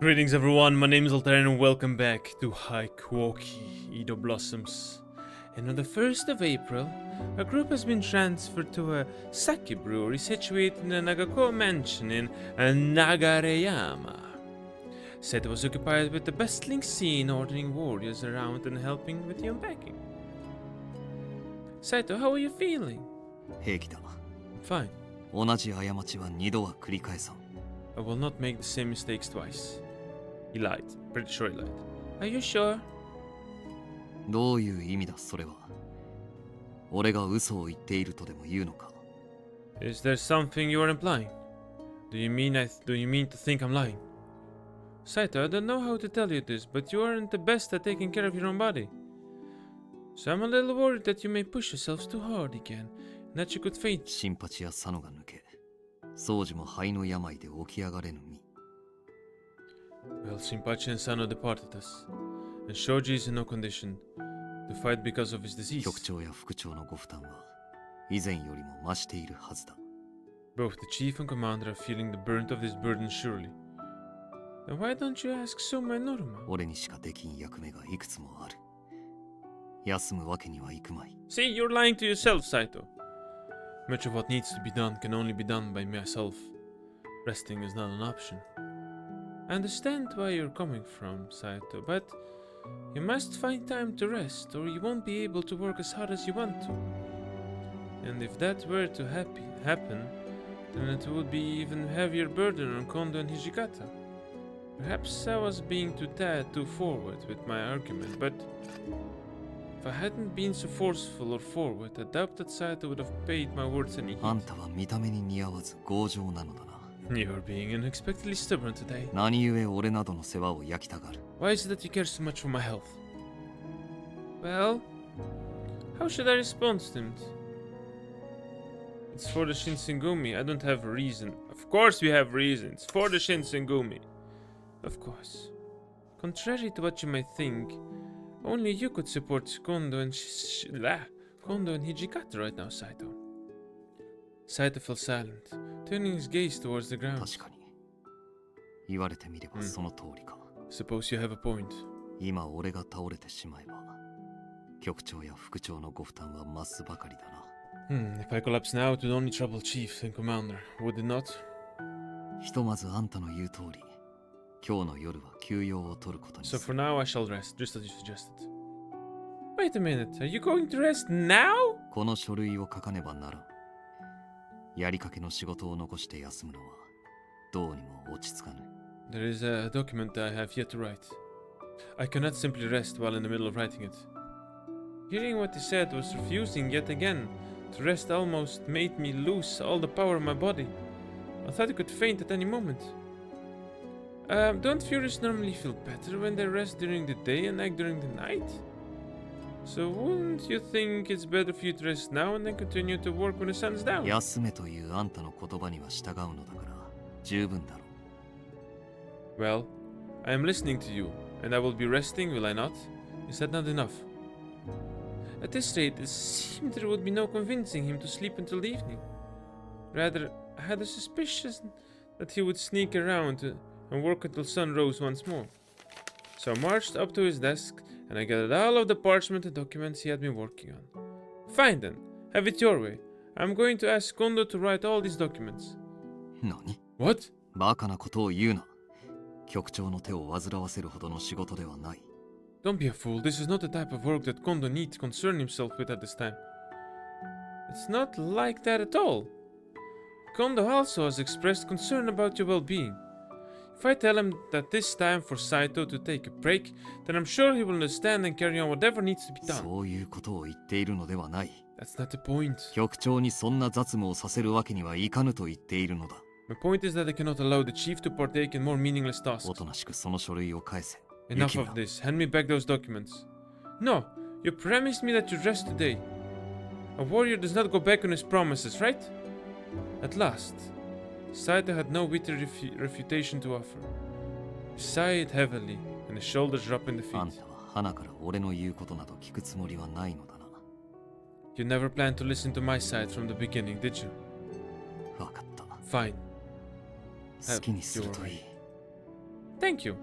Greetings everyone, my name is Altair and welcome back to Hakuoki, Edo Blossoms. And on the 1st of April, a group has been transferred to a sake brewery situated in the Nagako mansion in Nagareyama. Saito was occupied with the bustling scene, ordering warriors around and helping with the unpacking. Saito, how are you feeling? 平気だ。 Fine. 同じ過ちは二度は繰り返さん。 I will not make the same mistakes twice. He lied. Pretty sure he lied. Are you sure? どういう意味だそれは。俺が嘘を言っているとでも言うのか。 Is there something you are implying? Do you mean to think I'm lying? Saito, I don't know how to tell you this, but you aren't the best at taking care of your own body. So I'm a little worried that you may push yourselves too hard again, and that you could faint. シンパチやサノが抜け、宗司も肺の病で起き上がれぬ身。 Well, Shinpachi and Sano departed us, and Shoji is in no condition to fight because of his disease. 局長や副長のご負担は以前よりも増しているはずだ。 Both the chief and commander are feeling the brunt of this burden surely. Then why don't you ask Soma and Noruma? 俺にしかできん役目がいくつもある。休むわけにはいくまい。 See, you're lying to yourself, Saito. Much of what needs to be done can only be done by myself. Resting is not an option. I understand where you're coming from, Saito, but you must find time to rest, or you won't be able to work as hard as you want to. And if that were to happen, then it would be even heavier burden on Kondo and Hijikata. Perhaps I was being too forward with my argument, but if I hadn't been so forceful or forward, I doubt that Saito would have paid my words any あん heed. たは見た目に似合わず強情なのだな。 You're being unexpectedly stubborn today. 何故俺などの世話を焼きたがる。 Why is it that you care so much for my health? Well, how should I respond to him? It's for the Shinsengumi. I don't have a reason. Of course we have reasons. For the Shinsengumi. Of course. Contrary to what you might think, only you could support Kondo and Hijikata right now, Saito. Saito fell silent, turning his gaze towards the ground. 確かに。言われてみればその通りか。 Suppose you have a point. 今俺が倒れてしまえば局長や副長のご負担は増すばかりだな。 If I collapse now, it would only trouble Chief and Commander, would it not? ひとまずあんたの言う通り今日の夜は休養を取ることに So す for る。 now, I shall rest, just as you suggested. Wait a minute, are you going to rest now? この書類を書かねばならん。やりかけの仕事を残して休むのはどうにも落ち着かぬ。 There is a document I have yet to write. I cannot simply rest while in the middle of writing it. Hearing what he said was refusing yet again to rest almost made me lose all the power of my body. I thought I could faint at any moment. Don't Furies normally feel better when they rest during the day and act during the night? So wouldn't you think it's better for you to rest now and then continue to work when the sun's down? 休めというあんたの言葉には従うのだから十分だろう。 Well, I am listening to you, and I will be resting, will I not? Is that not enough? At this rate, it seemed there would be no convincing him to sleep until the evening. Rather, I had a suspicion that he would sneak around and work until sun rose once more. So I marched up to his desk, and I gathered all of the parchment and documents he had been working on. Fine then, have it your way. I'm going to ask Kondo to write all these documents. 何？ What? バカなことを言うな。局長の手を煩わせるほどの仕事ではない。 Don't be a fool, this is not the type of work that Kondo needs to concern himself with at this time. It's not like that at all. Kondo also has expressed concern about your well-being. If I tell him that it's time for Saito to take a break, then I'm sure he will understand and carry on whatever needs to be done. そういうことを言っているのではない。 That's not the point. 局長にそんな雑務をさせるわけにはいかぬと言っているのだ。 My point is that I cannot allow the chief to partake in more meaningless tasks. おとなしくその書類を返せ。 Enough of this. Hand me back those documents. No, you promised me that you'd rest today. A warrior does not go back on his promises, right? At last, Saito had no witty refutation to offer. He sighed heavily, and his shoulders dropped in あん defeat. たは花から俺の言うことなど聞くつもりはないのだな。 You never planned to listen to my side from the beginning, did you? わかった。 Fine. 好きにするといい。Thank you.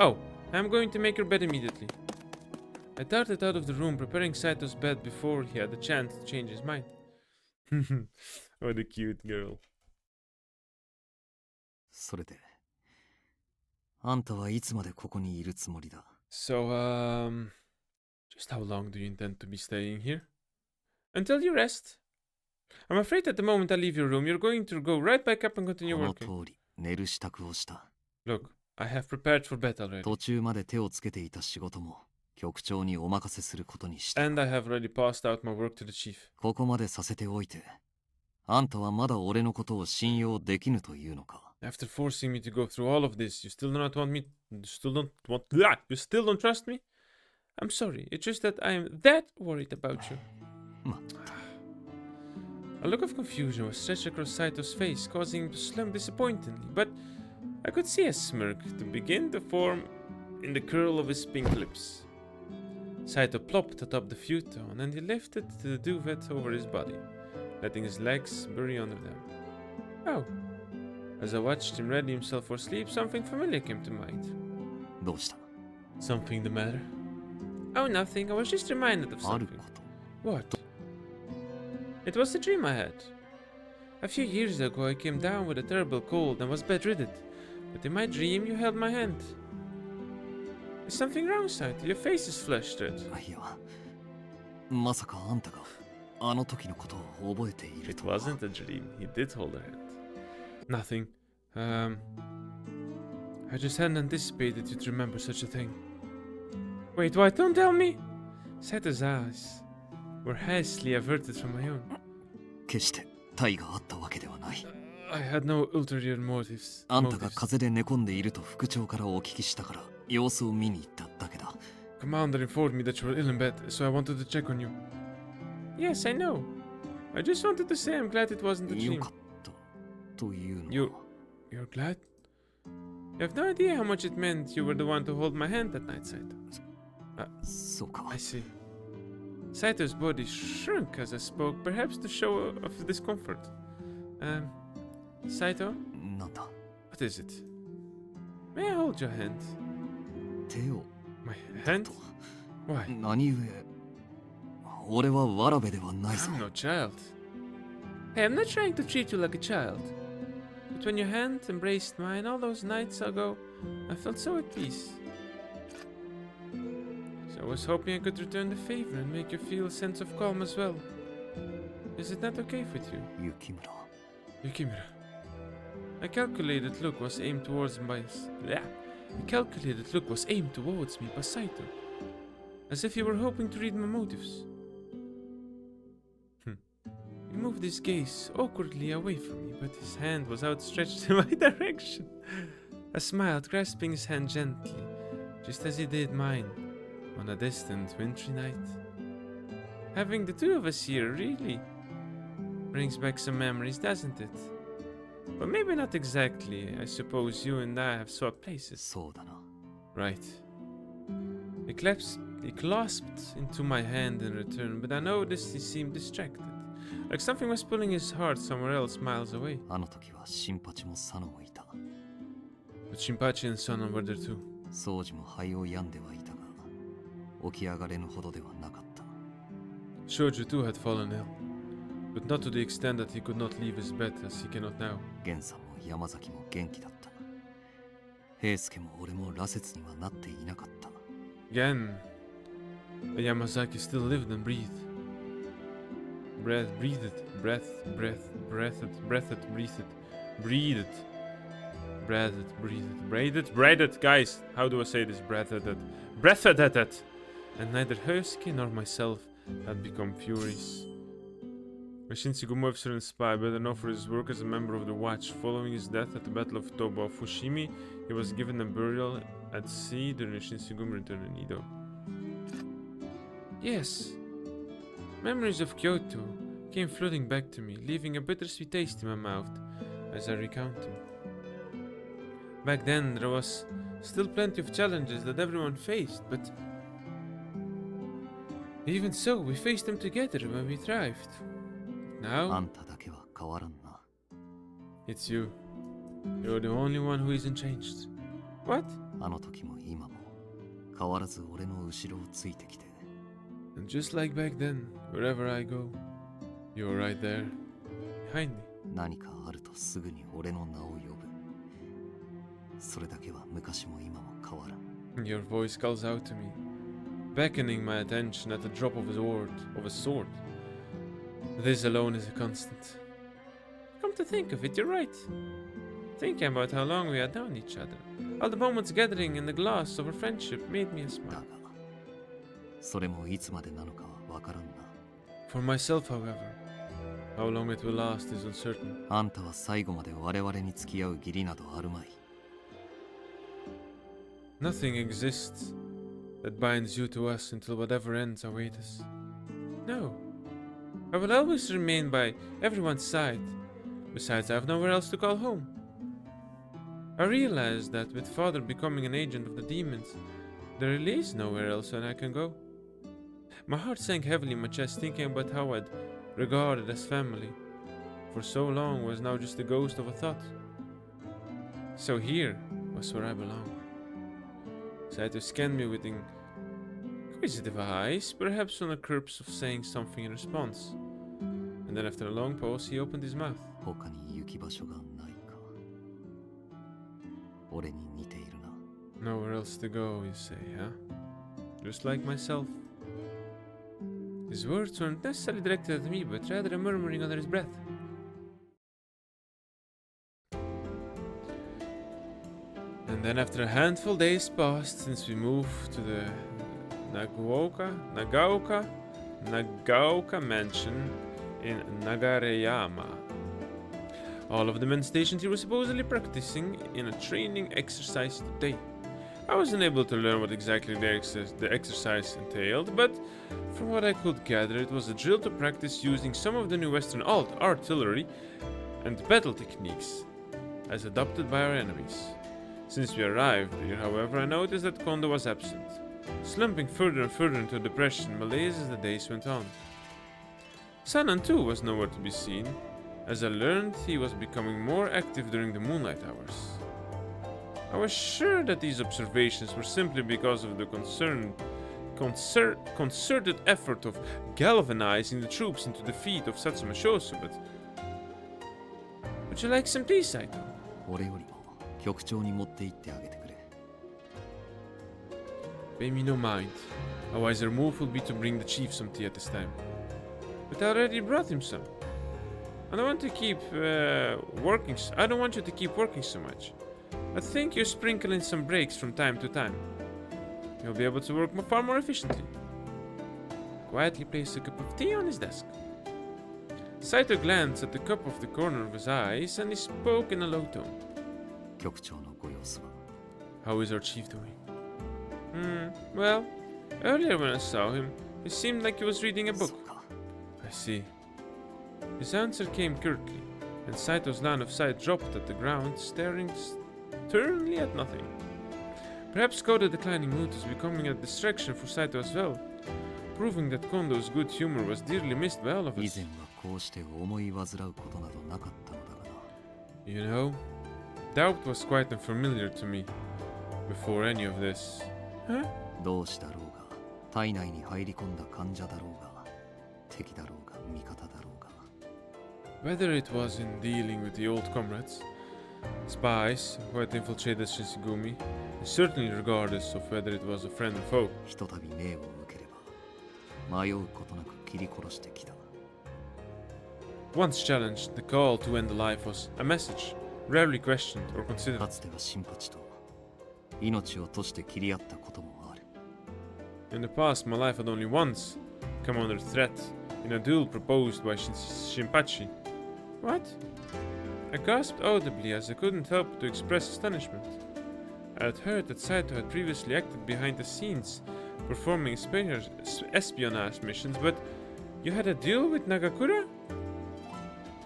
Oh, I'm going to make your bed immediately. I darted out of the room, preparing Saito's bed before he had a chance to change his mind. What a cute girl. それで、あんたはいつまでここにいるつもりだ？ So, just how long do you intend to be staying here? Until you rest. I'm afraid at the moment I leave your room, you're going to go right back up and continue この working. 通り、寝る支度をした。 Look, I have prepared for bed already. 途中まで手をつけていた仕事も、局長にお任せすることにした。 And I have already passed out my work to the chief. ここまでさせておいて、あんたはまだ俺のことを信用できぬというのか？ After forcing me to go through all of this, you still do not want me. You still don't trust me? I'm sorry. It's just that I am that worried about you. ま、 A look of confusion was stretched across Saito's face, causing him to slump disappointingly, but I could see a smirk to begin to form in the curl of his pink lips. Saito plopped atop the futon and he lifted the duvet over his body, letting his legs bury under them. Oh. As I watched him ready himself for sleep, something familiar came to mind. どうした？ Something the matter? Oh, nothing. I was just reminded of ある something. こと。 What? It was the dream I had. A few years ago, I came down with a terrible cold and was bedridden. But in my dream, you held my hand. Is something wrong, Saito? Your face is flushed red. いや、まさかあんたがあの時のことを覚えている It とは。 wasn't a dream. He did hold her hand. Nothing. I just hadn't anticipated you'd remember such a thing. Wait, what? Don't tell me! Saito's eyes were hastily averted from my own. 決して体があったわけではない。 I had no ulterior motives. あんたが風邪で寝込んでいると副長からお聞きしたから様子を見に行っただけだ。 Commander informed me that you were ill in bed, so I wanted to check on you. Yes, I know. I just wanted to say I'm glad it wasn't a よ dream. かったというのは。 You're glad? You have no idea how much it meant you were the one to hold my hand that night, Saito. そうか。 I see. Saito's body shrunk as I spoke, perhaps to show of discomfort. Saito? なんだ？ What is it? May I hold your hand? 手を My hand? Why? 何故？俺はわらべではないぞ。 I'm no child. Hey, I'm not trying to treat you like a child. But when your hand embraced mine all those nights ago, I felt so at peace. So I was hoping I could return the favor and make you feel a sense of calm as well. Is it not okay with you? 雪村。 Yukimura. A calculated look was aimed towards me by Saito, as if he were hoping to read my motives. He moved his gaze awkwardly away from me, but his hand was outstretched in my direction. I smiled, grasping his hand gently, just as he did mine on a distant wintry night. Having the two of us here really brings back some memories, doesn't it? But maybe not exactly. I suppose you and I have swapped places. そうだな。 Right. He clasped into my hand in return, but I noticed he seemed distracted. Like something was pulling his heart somewhere else miles away. あの時は新八も佐野もいた。 But Shinpachi and Sonon were there too. 掃除も肺を病んではいたが、起き上がれぬほどではなかった。 Shoju too had fallen ill, but not to the extent that he could not leave his bed as he cannot now. 源さんも山崎も元気だった。平助も俺も羅刹にはなっていなかった。 Again, Yamazaki still lived and breathed. Breathed, breathed. Guys, how do I say this? Breathed. And neither Husky nor myself had become furies. Shinsugumo officer and spy, better known for his work as a member of the Watch. Following his death at the Battle of Toba Fushimi, he was given a burial at sea during the Shinsugumo return in Edo. Yes, memories of Kyoto came flooding back to me, leaving a bittersweet taste in my mouth as I recount them. Back then, there was still plenty of challenges that everyone faced, but even so, we faced them together when we thrived. あ Now, んただけは変わらんな。 it's you. You're the only one who isn't changed. What? あの時も今も変わらず俺の後ろをついてきて。 And just like back then, wherever I go, you're right there, behind me. 何かあるとすぐに俺の名を呼ぶ。それだけは昔も今も変わらん。 Your voice calls out to me, beckoning my attention at the drop of a sword. This alone is a constant. Come to think of it, you're right. Thinking about how long we had known each other, all the moments gathering in the glass of our friendship made me a だ smile. がそれもいつまでなのかはわからんな。 For myself, however, how long it will last is uncertain. あんたは最後まで我々に付き合う義理などあるまい。 Nothing exists that binds you to us until whatever ends await us. No, I will always remain by everyone's side. Besides, I have nowhere else to call home. I realized that with father becoming an agent of the demons, there really is nowhere else I can go. My heart sank heavily in my chest, thinking about how I'd regarded as family for so long was now just the ghost of a thought. So here was where I belonged. Saito scanned me with inquisitive eyes, perhaps on the purpose of saying something in response. And then after a long pause, he opened his mouth. 他に行き場所がないか。俺に似ているな。 Nowhere else to go, you say, huh? Just like myself. His words weren't necessarily directed at me, but rather a murmuring under his breath. And then after a handful of days passed since we moved to the Nagaoka mansion in Nagareyama. All of the men stationed here were supposedly practicing in a training exercise today. I wasn't able to learn what exactly the exercise entailed, but from what I could gather, it was a drill to practice using some of the new Western artillery and battle techniques as adopted by our enemies. Since we arrived here, however, I noticed that Kondo was absent, slumping further and further into depression, malaise as the days went on. Sanan too was nowhere to be seen, as I learned he was becoming more active during the moonlight hours. I was sure that these observations were simply because of the concerted effort of galvanizing the troops into defeat of Satsuma Shosu, but... Would you like some tea, Saito? 俺よりも局長に持って行ってあげてくれ。 Pay me no mind. A wiser move would be to bring the chief some tea at this time. But I already brought him some. I don't want to keep working. I don't want you to keep working so much. I think you sprinkle in some breaks from time to time. You'll be able to work far more efficiently. Quietly placed a cup of tea on his desk. Saito glanced at the cup of the corner of his eyes and he spoke in a low tone. 局長のご様子は。 How is our chief doing? Well, earlier when I saw him, it seemed like he was reading a book. そうか。 I see. His answer came curtly, and Saito's line of sight dropped at the ground, staring sternly at nothing. Perhaps Koda's declining mood was becoming a distraction for Saito as well, proving that Kondo's good humor was dearly missed by all of 以 us. 前はこうして思い煩うことなどなかったのだがな。 You know, doubt was quite unfamiliar to me before any of this. Huh? 同志だろうが、体内に入り込んだ患者だろうが、敵だろうが味方だろうが。 Whether it was in dealing with the old comrades, spies who had infiltrated Shinsigumi, and certainly regardless of whether it was a friend or foe. ひとたび命を受ければ、迷うことなく切り殺してきた。 Once challenged, the call to end the life was a message, rarely questioned or か considered. つては新八と命を賭して切り合ったこともある。 In the past, my life had only once come under threat in a duel proposed by Shinpachi. What? I gasped audibly as I couldn't help to express astonishment. I had heard that Saito had previously acted behind the scenes, performing espionage missions, but you had a duel with Nagakura?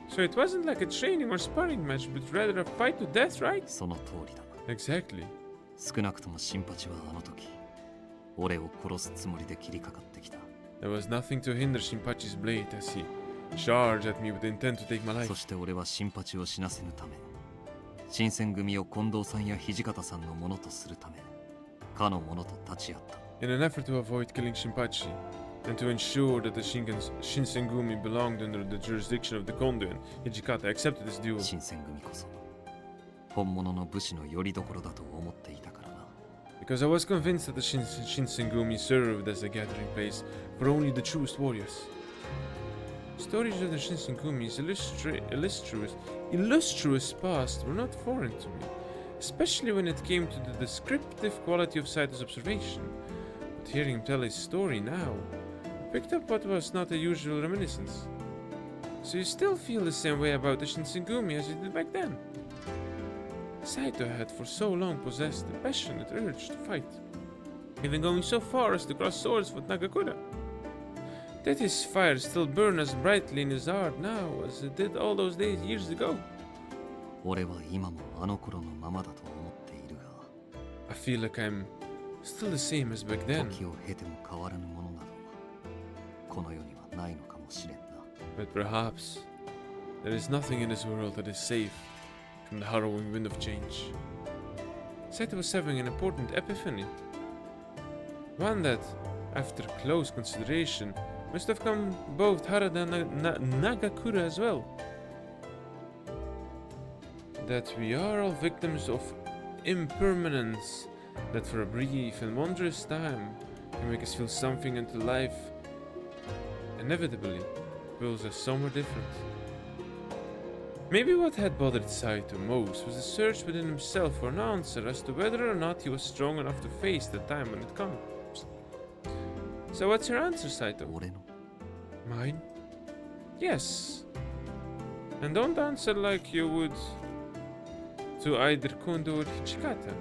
So it wasn't like a training or sparring match, but rather a fight to death, right? その通りだ。 Exactly. 少なくとも新八はあの時、俺を殺すつもりで切りかかってきた。 There was nothing to hinder Shinpachi's blade as he charged at me with the intent to take my そ life. して俺は新八を死なせぬため、新選組を近藤さんや土方さんのものとするためかの者と立ち会った。 In an effort to avoid killing Shinpachi, and to ensure that the Shinsengumi belonged under the jurisdiction of the Kondo and Hijikata accepted this duel. 新選組こそ本物の武士の拠り所だと思っていたからな。 Because I was convinced that the Shinsengumi served as a gathering place for only the truest warriors. Stories of the Shinsengumi's illustrious past were not foreign to me, especially when it came to the descriptive quality of Saito's observation. But hearing him tell his story now, I picked up what was not a usual reminiscence. So you still feel the same way about the Shinsengumi as you did back then? Saito had for so long possessed a passionate urge to fight, even going so far as to cross swords with Nagakura. Did his fire still burn as brightly in his heart now as it did all those days years ago? 俺は今もあの頃のままだと思っているが、 I feel like I'm still the same as back then. 時を経ても変わらぬものなどこの世にはないのかもしれんな。 But perhaps there is nothing in this world that is safe from the harrowing wind of change. Saito was having an important epiphany. One that, after close consideration, must have come both Harada and Nagakura as well. That we are all victims of impermanence, that for a brief and wondrous time can make us feel something until life inevitably pulls us somewhere different. Maybe what had bothered Saito most was the search within himself for an answer as to whether or not he was strong enough to face the time when it comes. So what's your answer, Saito? 俺の Mine? Yes. And don't answer like you would to either Kondo or Hichikata.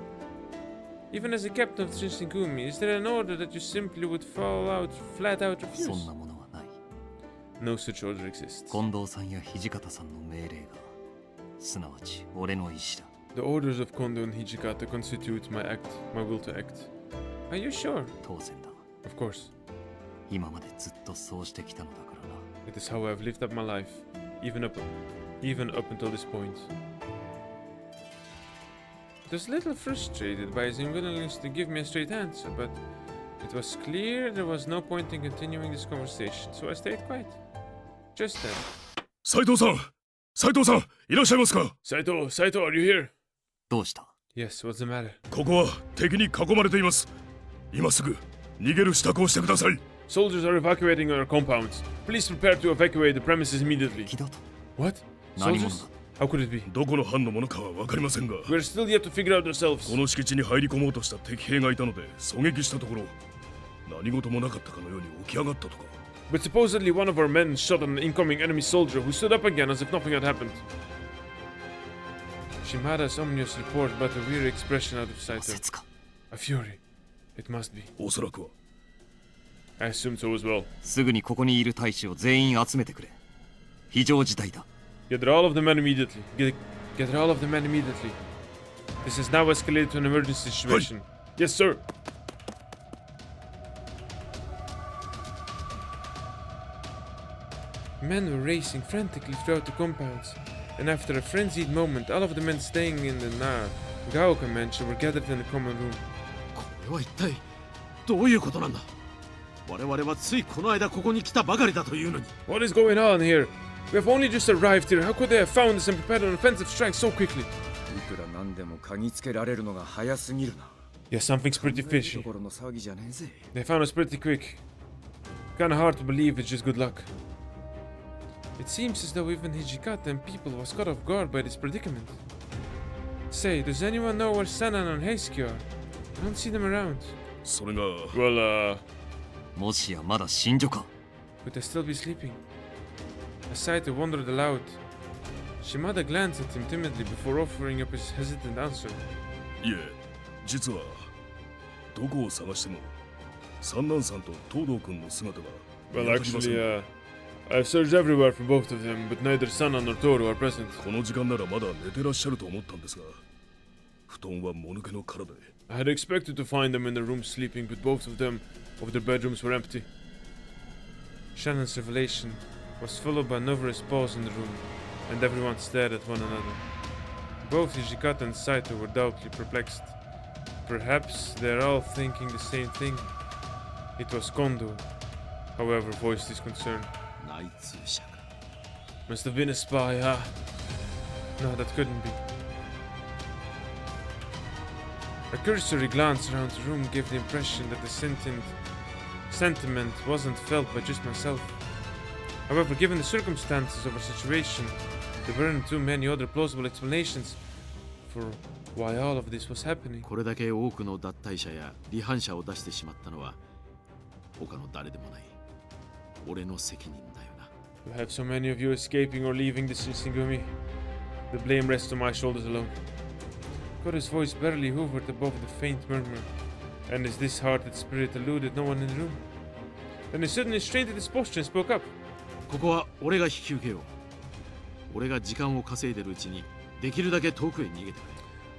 Even as a captain of Shinsengumi, is there an order that you simply would flat out そん refuse? なものはない。 No such order exists. 近藤さんや土方さんの命令がすなわち俺の意志だ。 The orders of Kondo and Hijikata constitute my will to act. Are you sure? 当然だ。 Of course. 今までずっとそうしてきたのだからな。 It is how I've lived up my life, even up until this point. I was a little frustrated by his unwillingness to give me a straight answer, but it was clear there was no point in continuing this conversation, so I stayed quiet. Just then. 斉藤さんいらっしゃいますか。 Saito, are you here? どうした？ Yes, what's the matter? ここは敵に囲まれています。今すぐ逃げる支度をしてください。 Soldiers are evacuating our compounds. Please prepare to evacuate the premises immediately. 敵だと？ What? 何者 Soldiers? だ？ How could it be? どこの班のものかは分かりませんが、 We're still yet to figure out ourselves. この敷地に入り込もうとした敵兵がいたので狙撃したところ、何事もなかったかのように起き上がったとか。 But supposedly one of our men shot an incoming enemy soldier who stood up again as if nothing had happened. Shimada's ominous report brought a weary expression out of 挫 Saito. 折か。 A fury. It must be. おそらくは I assumed so as well. すぐにここにいる大使を全員集めてくれ。非常事態だ。 Gather all of the men immediately. Gather all of the men immediately. This has now escalated to an emergency situation. Yes, sir. Men were racing frantically throughout the compounds, and after a frenzied moment, all of the men staying in the Gaoka mansion were gathered in the common room. これは一体どういうことなんだ。我々はついこの間ここに来たばかりだというのに。 What is going on here? We have only just arrived here. How could they have found us and prepared an offensive strike so quickly? いくらなんでも嗅ぎつけられるのが早すぎるな。 Yeah, something's pretty と fishy. ころの騒ぎじゃねえぜ。 They found us pretty quick. Kinda hard to believe it's just good luck. It seems as though even Hijikata and people was caught off guard by this predicament. Say, does anyone know where Sanan and Heisuke are? I don't see them around. それが Well, もしやまだ新女か。 could they still be sleeping? As Saito wondered aloud, Shimada glanced at him timidly before offering up his hesitant answer. いえ、実はどこを探しても三男さんと東堂君の姿が Well, 見当たりません。 actually, I've searched everywhere for both of them, but neither Sanan nor Toru are present. この時間ならまだ寝てらっしゃると思ったんですが、布団はもぬけの殻で。 I had expected to find them in their room sleeping, but both of their bedrooms were empty. Shannon's revelation was followed by another pause in the room, and everyone stared at one another. Both Hijikata and Saito were doubtfully perplexed. Perhaps they're all thinking the same thing. It was Kondo, however, voiced his concern. 内通者か。 Must have been a spy, huh? No, that couldn't be. A cursory glance around the room gave the impression that the sentiment wasn't felt by just myself. However, given the circumstances of our situation, there weren't too many other plausible explanations for why all of this was happening. これだけ多くの脱退者や離反者を出してしまったのは他の誰でもない俺の責任だよな。 To have so many of you escaping or leaving the Shinsengumi, the blame rests on my shoulders alone. Kodo's voice barely hovered above the faint murmur, and as this hearted spirit eluded no one in the room. Then he suddenly straightened his posture and spoke up. ここは俺が引き受けよう。俺が時間を稼いでるうちにできるだけ遠くへ逃げてくれ。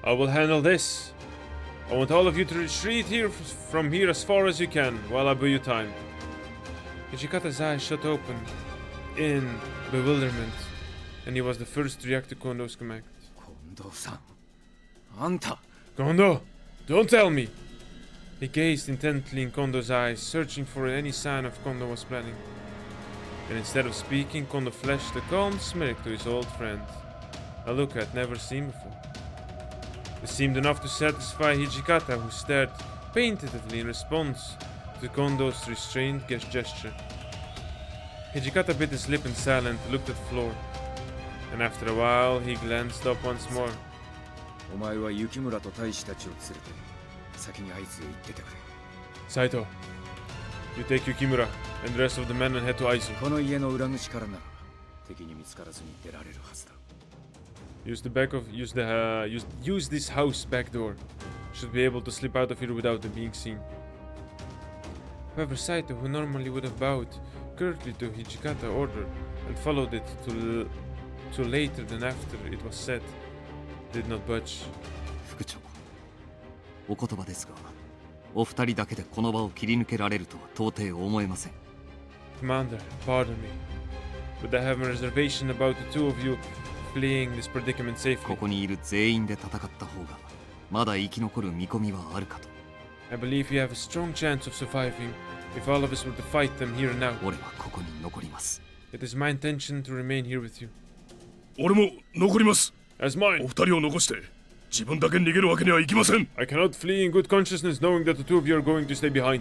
I will handle this. I want all of you to retreat from here as far as you can, while I buy you time. Hijikata's eyes shut open in bewilderment, and he was the first to react to Kondo's command. 近藤さん、あんた。 Kondo, don't tell me! He gazed intently in Kondo's eyes, searching for any sign of Kondo was planning. And instead of speaking, Kondo flashed a calm smirk to his old friend, a look I'd never seen before. This seemed enough to satisfy Hijikata, who stared plaintively in response to Kondo's restrained gesture. Hijikata bit his lip in silence, looked at the floor, and after a while he glanced up once more. お前は雪村と大使たちを連れて先に会津へ行っててくれ。 Saito, you take Yukimura and the rest of the men and head to Aizu. この家の裏口からなら敵に見つからずに出られるはずだ。 Use this house back door. Should be able to slip out of here without them being seen. However, Saito, who normally would have bowed curtly to Hijikata's order and followed it to later than after it was said, did not budge. 副長、お言葉ですが、お二人だけでこの場を切り抜けられるとは到底思えません。 Commander, pardon me, but I have a reservation about the two of you fleeing this predicament safely. ここにいる全員で戦った方がまだ生き残る見込みはあるかと。 I believe you have a strong chance of surviving if all of us were to fight them here and now. 俺はここに残ります。 It is my intention to remain here with you. 俺も残ります。 As お mine. 二人を残して自分だけ逃げるわけにはいきません。 I cannot flee in good consciousness knowing that the two of you are going to stay behind. お前ら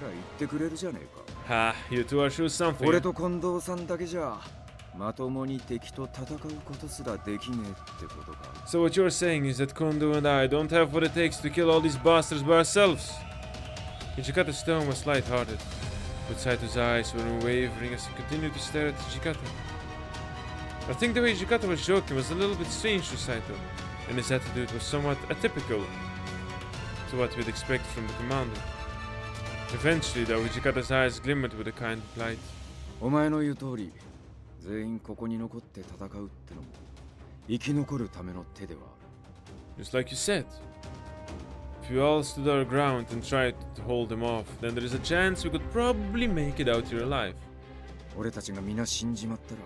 言ってくれるじゃねえか。 Ha, you two are sure something. 俺と近藤さんだけじゃまともに敵と戦うことすらできねえってことか。 So what you're saying is that Kondo and I don't have what it takes to kill all these bastards by ourselves? Hijikata's tone was light-hearted, but Saito's eyes were unwavering as he continued to stare at Hijikata. I think the way Hijikata was joking was a little bit strange to Saito, and his attitude was somewhat atypical to what we'd expect from the commander. Eventually, though, Hijikata's eyes glimmered with a kind of light. お前の言う通り、全員ここに残って戦うってのも生き残るための手では。 Just like you said. If we all stood our ground and tried to hold them off, then there is a chance we could probably make it out here alive. 俺たちが皆死んじまったら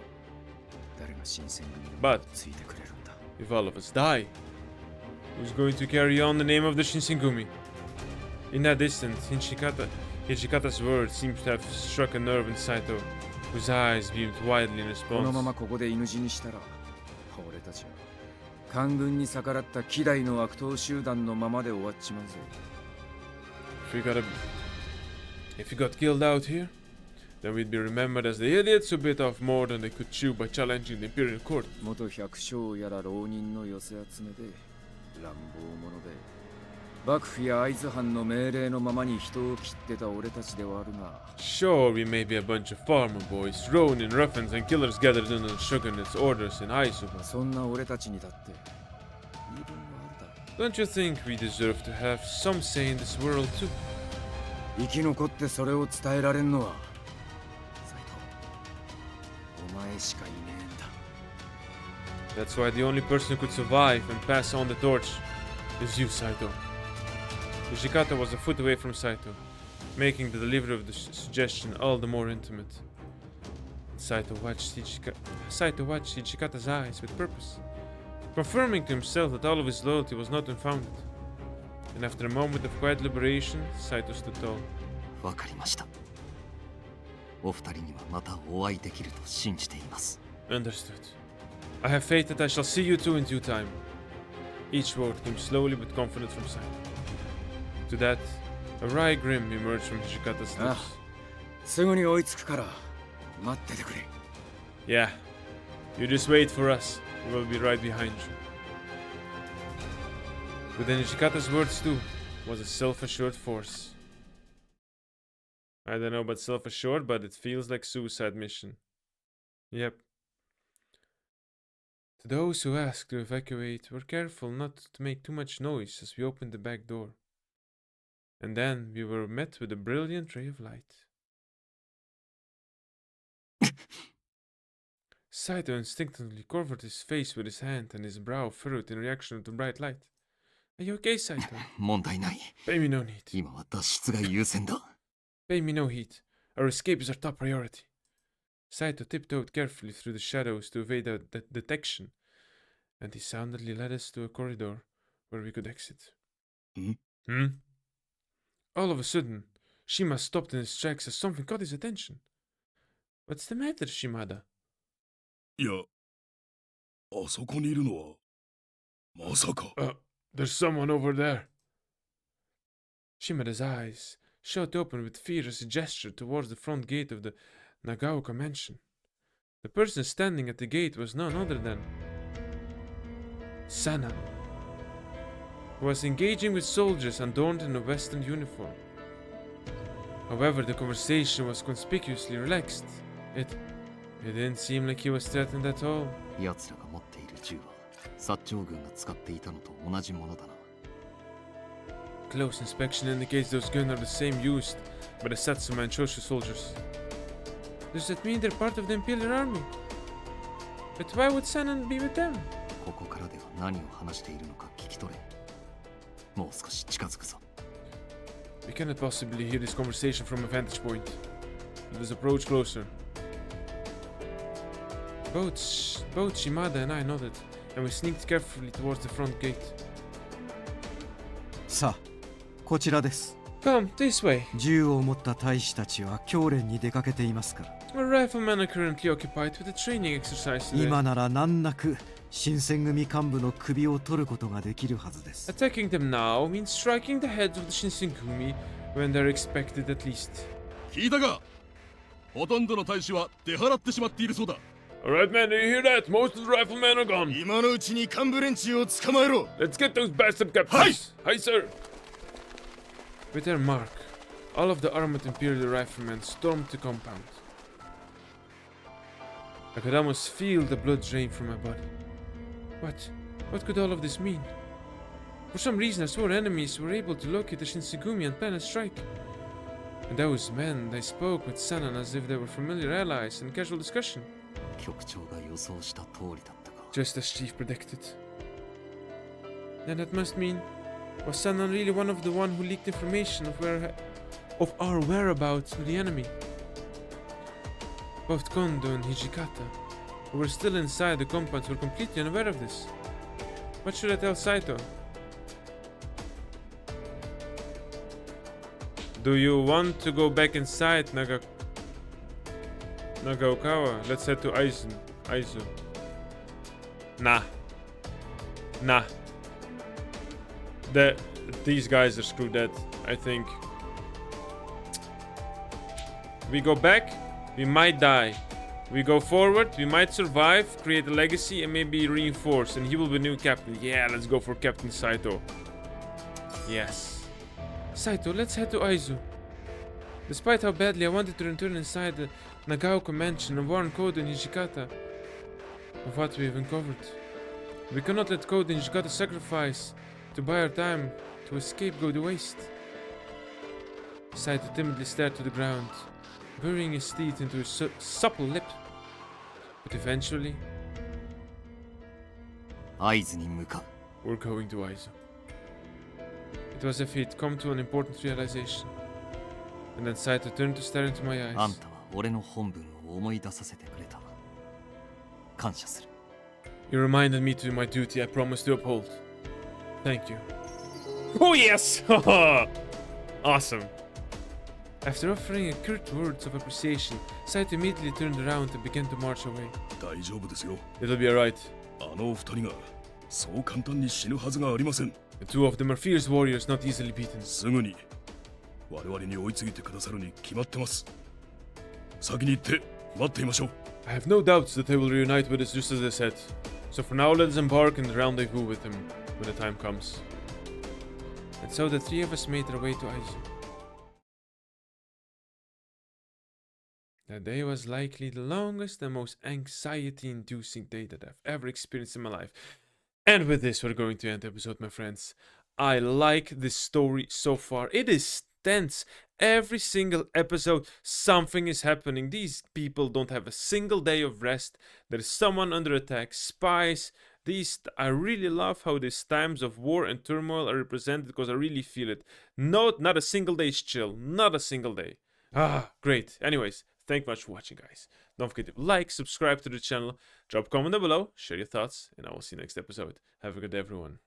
誰が新選組の But ついてくれるんだ。 if all of us die, who's going to carry on the name of the Shinsengumi? In that instant, Hijikata's words seemed to have struck a nerve in Saito, whose eyes beamed widely in このま response. まここで犬死にしたら俺たちは官軍に逆らった希代の悪党集団のままで終わっちまうぞ。 If we got killed out here, then we'd be remembered as the idiots who bit off more than they could chew by challenging the imperial court. 元百姓やら浪人の寄せ集めで乱暴者で幕府や会津藩の命令のままに人を切ってた俺たちではあるが Sure, we may be a bunch of farmer boys, ronin, ruffians, and killers gathered under the shogunate's orders in Aizu, but そんな俺たちにだって言い分はあるだろ。 don't you think we deserve to have some say in this world too? 生き残ってそれを伝えられんのは斎藤お前しかいねえんだ。 That's why the only person who could survive and pass on the torch is you, Saito. Hijikata was a foot away from Saito, making the delivery of the suggestion all the more intimate. Saito watched Hijikata's eyes with purpose, confirming to himself that all of his loyalty was not unfounded. And after a moment of quiet liberation, Saito stood tall. わかりました。お二人にはまたお会いできると信じています。Understood. I have faith that I shall see you two in due time. Each word came slowly but confident from Saito. To that, a wry grin emerged from Hijikata's lips. すぐに追いつくから待っててくれ。Yeah, you just wait for us. We'll be right behind you. Within Hijikata's words too was a self-assured force. I don't know about self-assured, but it feels like suicide mission. Yep. To those who asked to evacuate, were careful not to make too much noise as we opened the back door. And then we were met with a brilliant ray of light. Saito instinctively covered his face with his hand and his brow furrowed in reaction to the bright light. Are you okay, Saito? 問題ない。 Pay me no need. 今は脱出が優先だ。Pay me no heed. Our escape is our top priority. Saito tiptoed carefully through the shadows to evade detection, and he soundly led us to a corridor where we could exit. All of a sudden, Shima stopped in his tracks as something caught his attention. What's the matter, Shimada? いや、あそこにいるのはまさか。There's someone over there. Shimada's eyes shot open with fear as he gestured towards the front gate of the Nagaoka mansion. The person standing at the gate was none other than Sanan, who was engaging with soldiers adorned in a Western uniform. However, the conversation was conspicuously relaxed. It didn't seem like he was threatened at all. 奴らが持っている銃は薩長軍が使っていたのと同じものだな。Close inspection indicates those guns are the same used by the Satsuma and Choshu soldiers. Does that mean they're part of the Imperial Army? But why would Sanan be with them? ここからでは何を話しているのか聞き取れ。もう少し近づくぞ。We cannot possibly hear this conversation from a vantage point. Let us approach closer. Both Shimada and I nodded, and we sneaked carefully towards the front gate. さあ、こちらです。Come, this way. 銃を持った大使たちは教練に出かけていますから。Our riflemen are currently occupied with a training exercise today. 今なら難なく新選組幹部の首を取ることができるはずです。Attacking them now means striking the heads of the Shinsengumi when they're expected at least. 聞いたか？ほとんどの大使は出払ってしまっているそうだ。Alright, man, do you hear that? Most of the riflemen are gone. 今のうちに幹部連中を捕まえろ。 Let's get those bastard captives. Hi, sir. With their mark, all of the armored Imperial riflemen stormed the compound. I could almost feel the blood drain from my body. What could all of this mean? For some reason, I swore enemies were able to locate the Shinsengumi and plan a strike. And those men, they spoke with Sanan as if they were familiar allies in casual discussion. 局長が予想した通りだったか。 Just as Chief predicted. Then that must mean, was Sanan really one of the one who leaked information of our whereabouts to the enemy? Both Kondo and Hijikata, who were still inside the compounds, were completely unaware of this. What should I tell Saito? Do you want to go back inside, Nagaokawa? Let's head to Aizu. Nah. These guys are screwed dead, I think. We go back, we might die. We go forward, we might survive, create a legacy, and maybe reinforce, and he will be new captain. Yeah, let's go for Captain Saito. Yes. Saito, let's head to Aizu. Despite how badly I wanted to return inside the Nagaoka mansion and warn Kodo and Hijikata of what we've uncovered. We cannot let Kodo and Hijikata's sacrifice to buy our time to escape go to waste. Saito timidly stared to the ground, burying his teeth into his supple lip. But eventually, 会津に向かう。 we're going to Aizu. It was as if he'd come to an important realization. And then Saito turned to stare into my あ eyes. んたは俺の本文を思い出させてくれた。感謝する。You reminded me to my duty I promised to uphold. Thank you. Oh yes! Awesome. After offering a curt words of appreciation, Saito immediately turned around and began to march away. 大丈夫ですよ。 It'll be alright. あの二人がそう簡単に死ぬはずがありません。 The two of them are fierce warriors, not easily beaten. すぐに我々に追いついてくださるに決まってます。先に行って待っていましょう。 I have no doubts that they will reunite with us just as they said. So for now, let us embark and rendezvous with them when the time comes. And so the three of us made our way to Aizu. That day was likely the longest and most anxiety-inducing day that I've ever experienced in my life. And with this, we're going to end the episode, my friends. I like this story so far. It is tense. Every single episode, something is happening. These people don't have a single day of rest. There is someone under attack, spies. I really love how these times of war and turmoil are represented because I really feel it. No, not a single day is chill. Not a single day. Ah, great. Anyways, thank you much for watching, guys. Don't forget to like, subscribe to the channel, drop a comment down below, share your thoughts, and I will see you next episode. Have a good day, everyone.